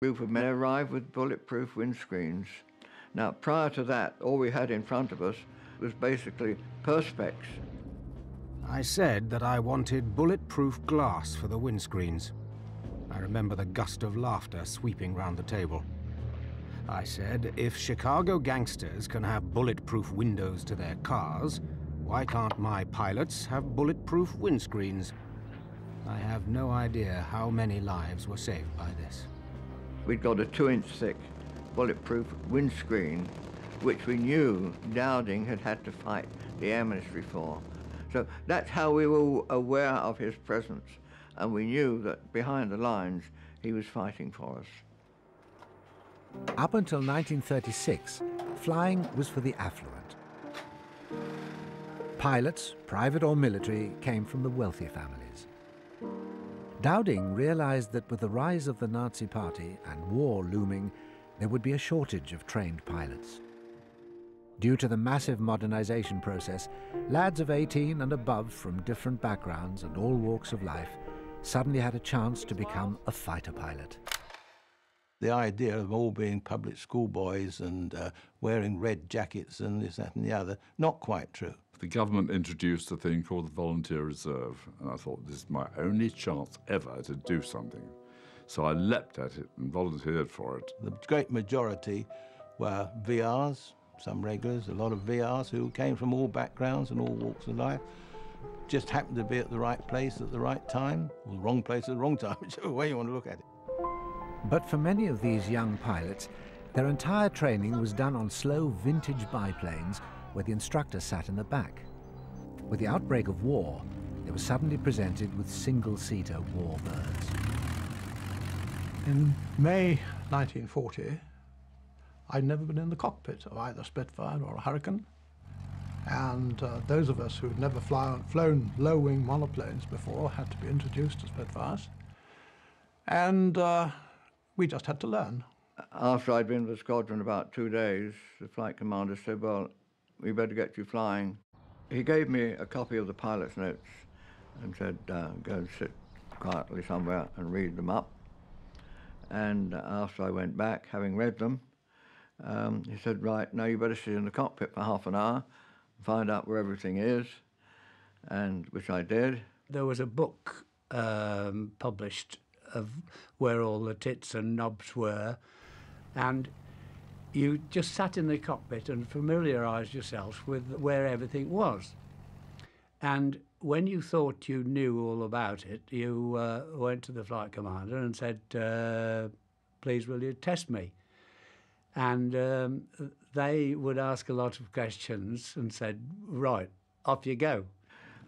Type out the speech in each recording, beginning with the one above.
A group of men arrived with bulletproof windscreens. Now, prior to that, all we had in front of us was basically perspex. I said that I wanted bulletproof glass for the windscreens. I remember the gust of laughter sweeping round the table. I said, if Chicago gangsters can have bulletproof windows to their cars, why can't my pilots have bulletproof windscreens? I have no idea how many lives were saved by this. We'd got a 2-inch thick bulletproof windscreen, which we knew Dowding had had to fight the Air Ministry for. So that's how we were aware of his presence, and we knew that behind the lines he was fighting for us. Up until 1936, flying was for the affluent. Pilots, private or military, came from the wealthy families. Dowding realized that with the rise of the Nazi Party and war looming, there would be a shortage of trained pilots. Due to the massive modernization process, lads of 18 and above from different backgrounds and all walks of life suddenly had a chance to become a fighter pilot. The idea of all being public school boys and wearing red jackets and this, that and the other, not quite true. The government introduced a thing called the Volunteer Reserve, and I thought, this is my only chance ever to do something. So I leapt at it and volunteered for it. The great majority were VRs, some regulars, a lot of VRs who came from all backgrounds and all walks of life, just happened to be at the right place at the right time, or the wrong place at the wrong time, whichever way you want to look at it. But for many of these young pilots, their entire training was done on slow vintage biplanes where the instructor sat in the back. With the outbreak of war, they were suddenly presented with single-seater warbirds. In May 1940, I'd never been in the cockpit of either Spitfire or a Hurricane, and those of us who'd never flown low-wing monoplanes before had to be introduced to Spitfires, and we just had to learn. After I'd been with the squadron about 2 days, the flight commander said, well, we better get you flying. He gave me a copy of the pilot's notes and said, go and sit quietly somewhere and read them up. And after I went back, having read them, he said, right, now you better sit in the cockpit for half an hour, find out where everything is, and which I did. There was a book published of where all the tits and knobs were, and you just sat in the cockpit and familiarised yourself with where everything was. And when you thought you knew all about it, you went to the flight commander and said, please will you test me? And they would ask a lot of questions and said, right, off you go.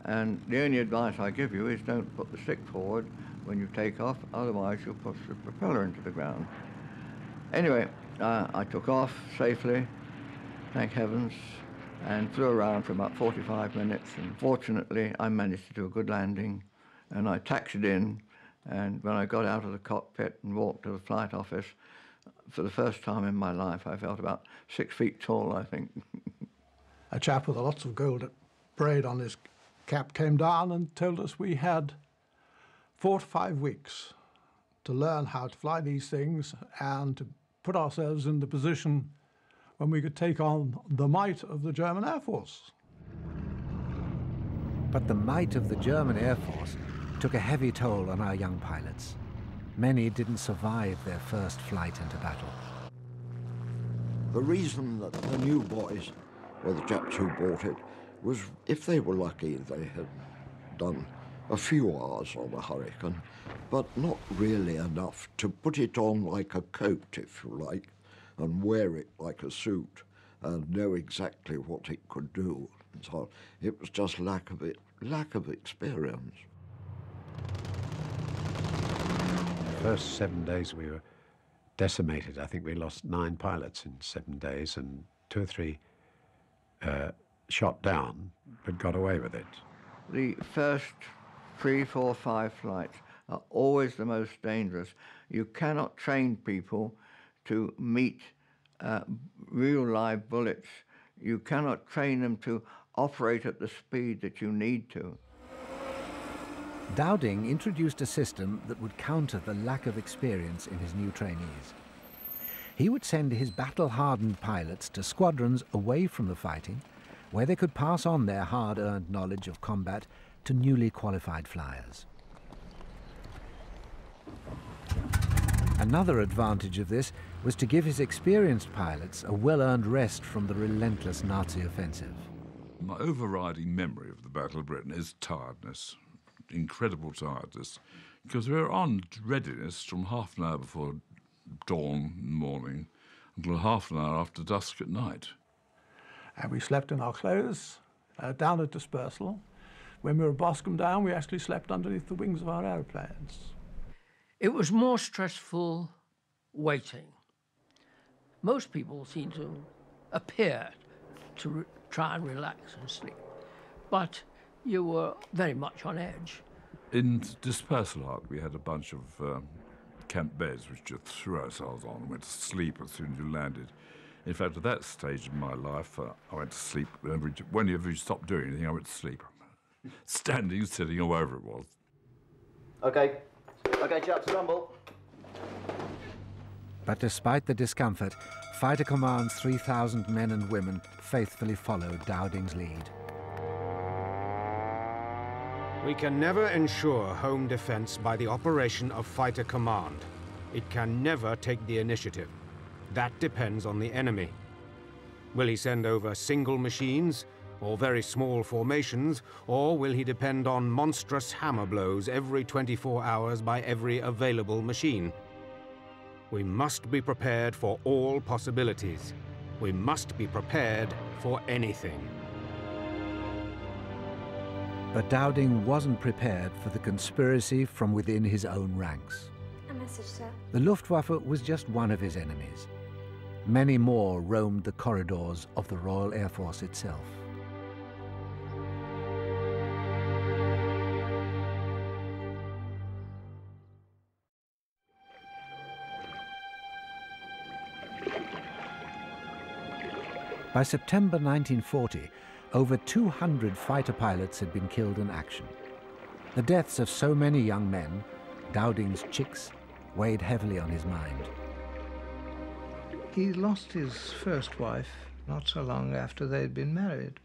And the only advice I give you is don't put the stick forward when you take off, otherwise you'll push the propeller into the ground. Anyway, I took off safely, thank heavens, and flew around for about 45 minutes, and fortunately I managed to do a good landing, and I taxied in, and when I got out of the cockpit and walked to the flight office, for the first time in my life I felt about 6 feet tall, I think. A chap with lots of gold braid on his cap came down and told us we had 4 to 5 weeks to learn how to fly these things and to put ourselves in the position when we could take on the might of the German Air Force. But the might of the German Air Force took a heavy toll on our young pilots. Many didn't survive their first flight into battle. The reason that the new boys, or the chaps who bought it, was if they were lucky they had done a few hours on a Hurricane, but not really enough to put it on like a coat, if you like, and wear it like a suit and know exactly what it could do. So it was just lack of experience. The first 7 days we were decimated. I think we lost 9 pilots in 7 days, and 2 or 3 shot down, but got away with it. The first 3, 4, 5 flights are always the most dangerous. You cannot train people to meet real live bullets. You cannot train them to operate at the speed that you need to. Dowding introduced a system that would counter the lack of experience in his new trainees. He would send his battle-hardened pilots to squadrons away from the fighting, where they could pass on their hard-earned knowledge of combat to newly qualified flyers. Another advantage of this was to give his experienced pilots a well-earned rest from the relentless Nazi offensive. My overriding memory of the Battle of Britain is tiredness, incredible tiredness, because we were on readiness from half an hour before dawn in the morning until half an hour after dusk at night. And we slept in our clothes, down at dispersal. When we were Boscombe down, we actually slept underneath the wings of our aeroplanes. It was more stressful waiting. Most people seem to appear to try and relax and sleep, but you were very much on edge. In dispersal hut, we had a bunch of camp beds which just threw ourselves on and went to sleep as soon as you landed. In fact, at that stage in my life, I went to sleep. Whenever you stopped doing anything, I went to sleep. Standing, sitting, or wherever it was. Okay, chaps, rumble. But despite the discomfort, Fighter Command's 3,000 men and women faithfully followed Dowding's lead. We can never ensure home defense by the operation of Fighter Command. It can never take the initiative. That depends on the enemy. Will he send over single machines, or very small formations, or will he depend on monstrous hammer blows every 24 hours by every available machine? We must be prepared for all possibilities. We must be prepared for anything. But Dowding wasn't prepared for the conspiracy from within his own ranks. A message, sir. The Luftwaffe was just one of his enemies. Many more roamed the corridors of the Royal Air Force itself. By September 1940, over 200 fighter pilots had been killed in action. The deaths of so many young men, Dowding's chicks, weighed heavily on his mind. He lost his first wife not so long after they'd been married,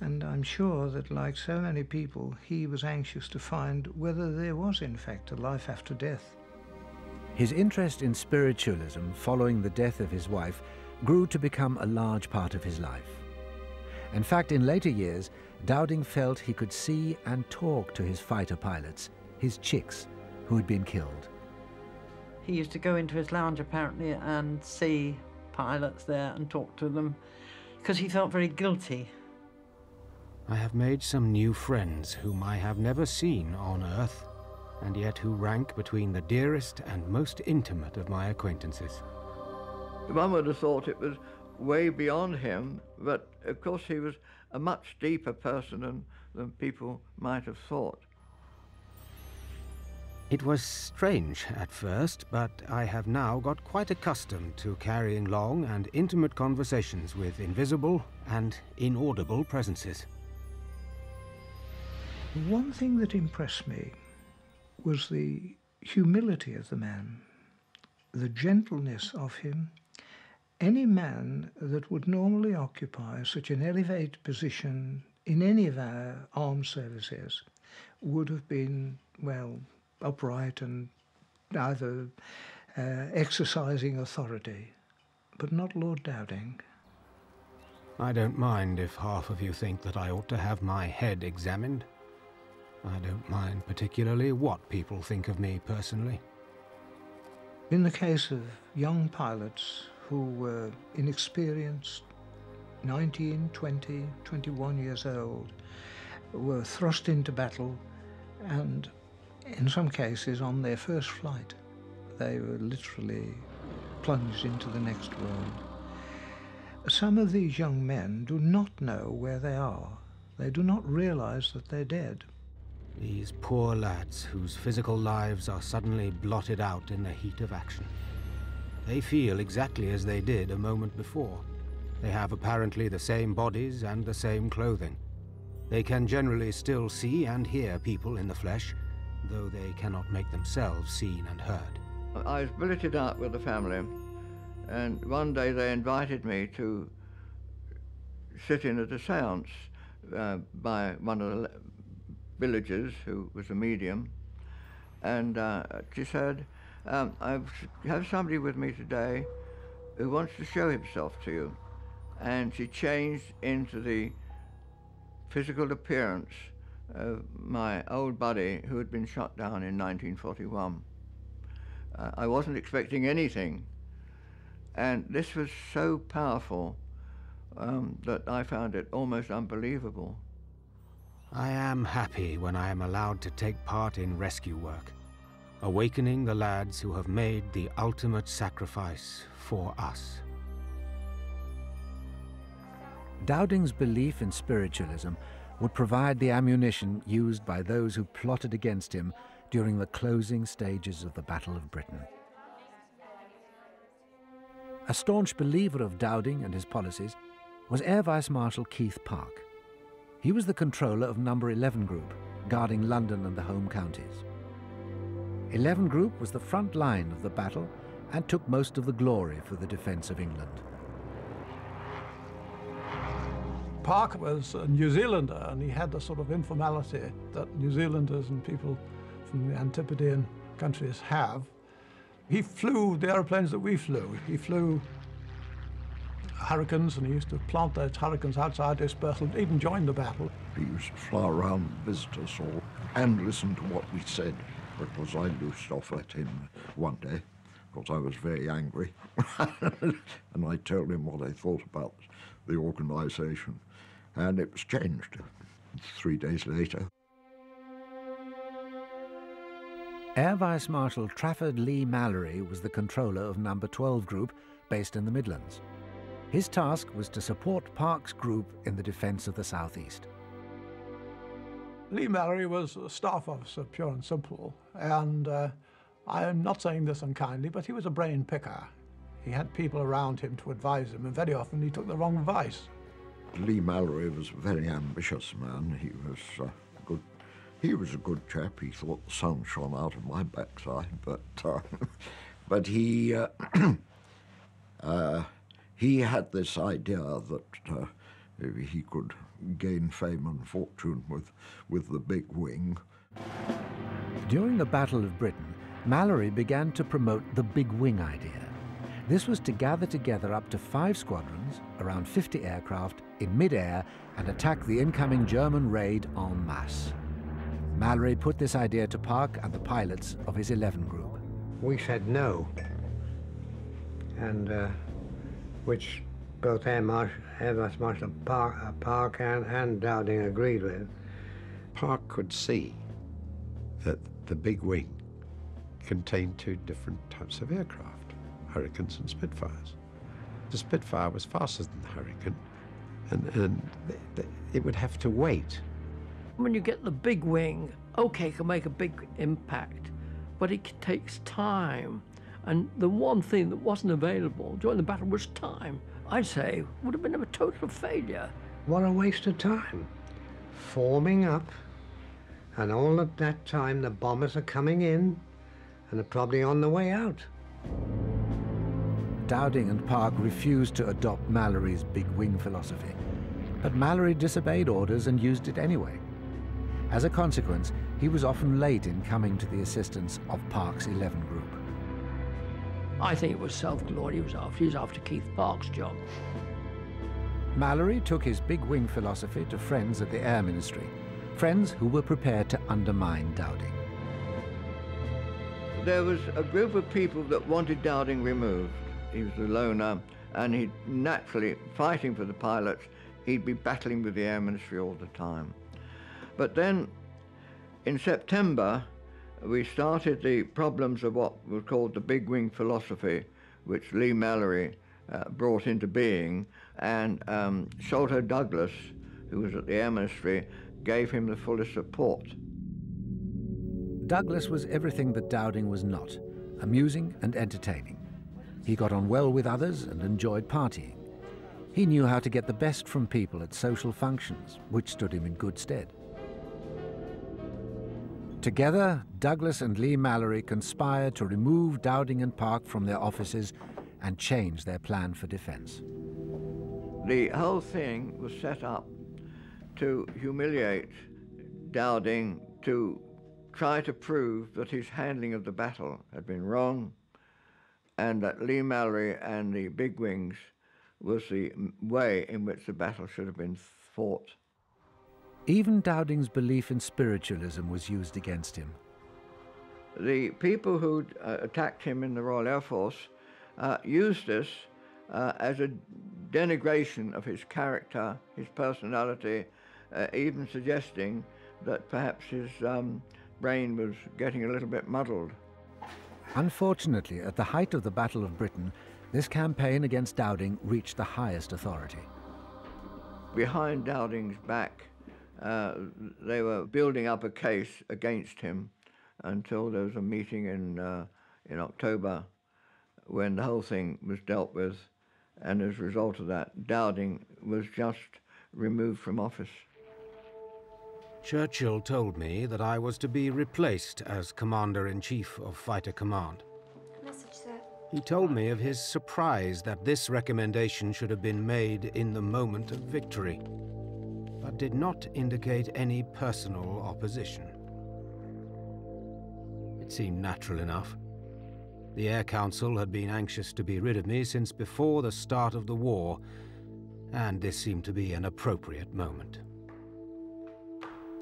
and I'm sure that, like so many people, he was anxious to find whether there was in fact a life after death. His interest in spiritualism following the death of his wife grew to become a large part of his life. In fact, in later years, Dowding felt he could see and talk to his fighter pilots, his chicks, who had been killed. He used to go into his lounge, apparently, and see pilots there and talk to them, because he felt very guilty. I have made some new friends whom I have never seen on Earth, and yet who rank between the dearest and most intimate of my acquaintances. One would have thought it was way beyond him, but of course he was a much deeper person than people might have thought. It was strange at first, but I have now got quite accustomed to carrying long and intimate conversations with invisible and inaudible presences. One thing that impressed me was the humility of the man, the gentleness of him. Any man that would normally occupy such an elevated position in any of our armed services would have been, well, upright and either exercising authority, but not Lord Dowding. I don't mind if half of you think that I ought to have my head examined. I don't mind particularly what people think of me personally. In the case of young pilots who were inexperienced, 19, 20, 21 years old, were thrust into battle, and in some cases on their first flight, they were literally plunged into the next world. Some of these young men do not know where they are. They do not realize that they're dead. These poor lads whose physical lives are suddenly blotted out in the heat of action. They feel exactly as they did a moment before. They have apparently the same bodies and the same clothing. They can generally still see and hear people in the flesh, though they cannot make themselves seen and heard. I was billeted out with the family, and one day they invited me to sit in at a seance by one of the villagers who was a medium, and she said, I have somebody with me today who wants to show himself to you. And she changed into the physical appearance of my old buddy who had been shot down in 1941. I wasn't expecting anything, and this was so powerful that I found it almost unbelievable. I am happy when I am allowed to take part in rescue work, awakening the lads who have made the ultimate sacrifice for us. Dowding's belief in spiritualism would provide the ammunition used by those who plotted against him during the closing stages of the Battle of Britain. A staunch believer of Dowding and his policies was Air Vice Marshal Keith Park. He was the controller of No. 11 Group, guarding London and the home counties. 11 Group was the front line of the battle and took most of the glory for the defence of England. Park was a New Zealander, and he had the sort of informality that New Zealanders and people from the Antipodean countries have. He flew the aeroplanes that we flew. He flew Hurricanes, and he used to plant those Hurricanes outside dispersal, even join the battle. He used to fly around, visit us all, and listen to what we said, because I loosed off at him one day, because I was very angry, and I told him what I thought about the organisation, and it was changed 3 days later. Air Vice Marshal Trafford Lee Mallory was the controller of No. 12 Group, based in the Midlands. His task was to support Park's group in the defence of the southeast. Lee Mallory was a staff officer, pure and simple, and I am not saying this unkindly, but he was a brain picker. He had people around him to advise him, and very often he took the wrong advice. Lee Mallory was a very ambitious man. He was good. He was a good chap. He thought the sun shone out of my backside, but he he had this idea that he could gain fame and fortune with the big wing. During the Battle of Britain, Mallory began to promote the big wing idea. This was to gather together up to 5 squadrons, around 50 aircraft, in mid-air and attack the incoming German raid en masse. Mallory put this idea to Park and the pilots of his 11 Group. We said no, and which both Air Vice Marshal Park and Dowding agreed with. Park could see that the big wing contained 2 different types of aircraft, Hurricanes and Spitfires. The Spitfire was faster than the Hurricane, and it would have to wait. When you get the big wing, okay, it can make a big impact, but it takes time. And the one thing that wasn't available during the battle was time. I'd say it would have been a total failure. What a waste of time. Forming up, and all at that time the bombers are coming in, and they're probably on the way out. Dowding and Park refused to adopt Mallory's big wing philosophy, but Mallory disobeyed orders and used it anyway. As a consequence, he was often late in coming to the assistance of Park's 11 Group. I think it was self-glory he was after. He was after Keith Park's job. Mallory took his big wing philosophy to friends at the Air Ministry, friends who were prepared to undermine Dowding. There was a group of people that wanted Dowding removed. He was the loner, and he'd naturally, fighting for the pilots, he'd be battling with the Air Ministry all the time. But then, in September, we started the problems of what was called the big wing philosophy, which Lee Mallory brought into being, and Sholto Douglas, who was at the Air Ministry, gave him the fullest support. Douglas was everything that Dowding was not, amusing and entertaining. He got on well with others and enjoyed partying. He knew how to get the best from people at social functions, which stood him in good stead. Together, Douglas and Lee Mallory conspired to remove Dowding and Park from their offices and change their plan for defense. The whole thing was set up to humiliate Dowding, to try to prove that his handling of the battle had been wrong, and that Lee Mallory and the bigwigs was the way in which the battle should have been fought. Even Dowding's belief in spiritualism was used against him. The people who'd attacked him in the Royal Air Force used this as a denigration of his character, his personality, even suggesting that perhaps his brain was getting a little bit muddled. Unfortunately, at the height of the Battle of Britain, this campaign against Dowding reached the highest authority. Behind Dowding's back, they were building up a case against him until there was a meeting in October when the whole thing was dealt with, and as a result of that, Dowding was just removed from office. Churchill told me that I was to be replaced as Commander-in-Chief of Fighter Command. Message, sir. He told me of his surprise that this recommendation should have been made in the moment of victory, but did not indicate any personal opposition. It seemed natural enough. The Air Council had been anxious to be rid of me since before the start of the war, and this seemed to be an appropriate moment.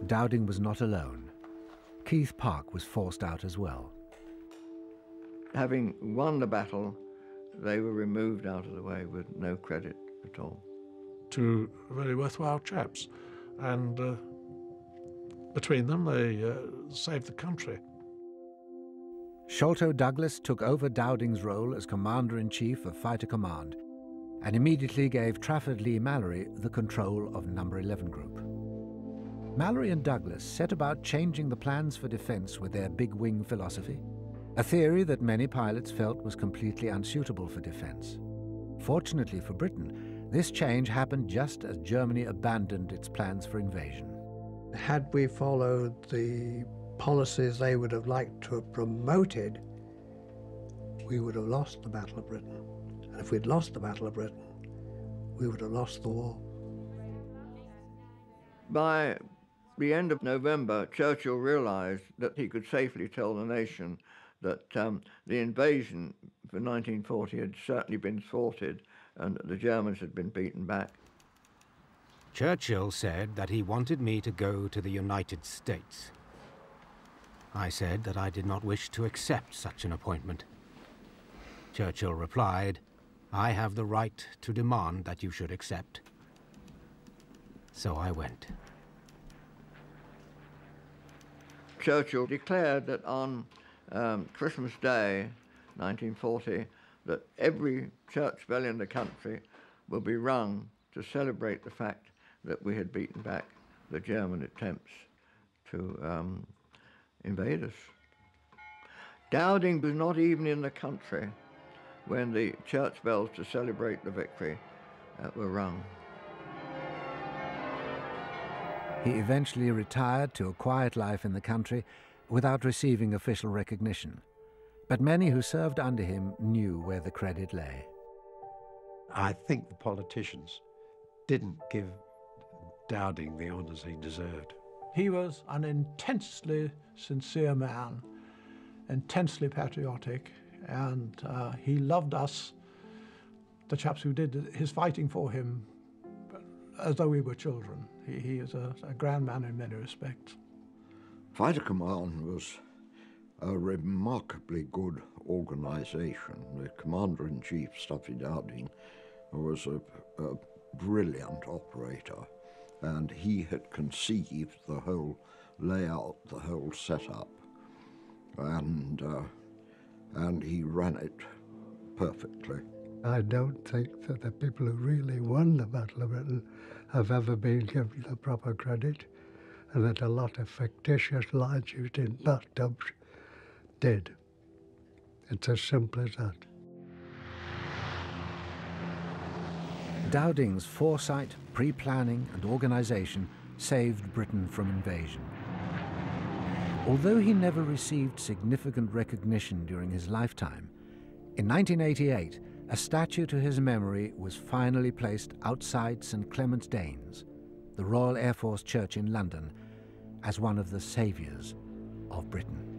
Dowding was not alone. Keith Park was forced out as well. Having won the battle, they were removed out of the way with no credit at all. Two very worthwhile chaps, and between them they saved the country. Sholto Douglas took over Dowding's role as Commander-in-Chief of Fighter Command and immediately gave Trafford Lee Mallory the control of No. 11 Group. Mallory and Douglas set about changing the plans for defense with their big wing philosophy, a theory that many pilots felt was completely unsuitable for defense. Fortunately for Britain, this change happened just as Germany abandoned its plans for invasion. Had we followed the policies they would have liked to have promoted, we would have lost the Battle of Britain. And if we'd lost the Battle of Britain, we would have lost the war. By the end of November, Churchill realized that he could safely tell the nation that the invasion for 1940 had certainly been thwarted and that the Germans had been beaten back. Churchill said that he wanted me to go to the United States. I said that I did not wish to accept such an appointment. Churchill replied, "I have the right to demand that you should accept." So I went. Churchill declared that on Christmas Day, 1940, that every church bell in the country will be rung to celebrate the fact that we had beaten back the German attempts to invade us. Dowding was not even in the country when the church bells to celebrate the victory were rung. He eventually retired to a quiet life in the country without receiving official recognition. But many who served under him knew where the credit lay. I think the politicians didn't give Dowding the honours he deserved. He was an intensely sincere man, intensely patriotic, and he loved us, the chaps who did his fighting for him, as though we were children. He is a grand man in many respects. Fighter Command was a remarkably good organisation. The Commander-in-Chief, Stuffy Dowding, was a brilliant operator, and he had conceived the whole layout, the whole setup, and he ran it perfectly. I don't think that the people who really won the Battle of Britain have ever been given the proper credit, and that a lot of fictitious lines used in bathtubs did. It's as simple as that. Dowding's foresight, pre-planning and organisation saved Britain from invasion. Although he never received significant recognition during his lifetime, in 1988 a statue to his memory was finally placed outside St Clement Danes, the Royal Air Force Church in London, as one of the saviours of Britain.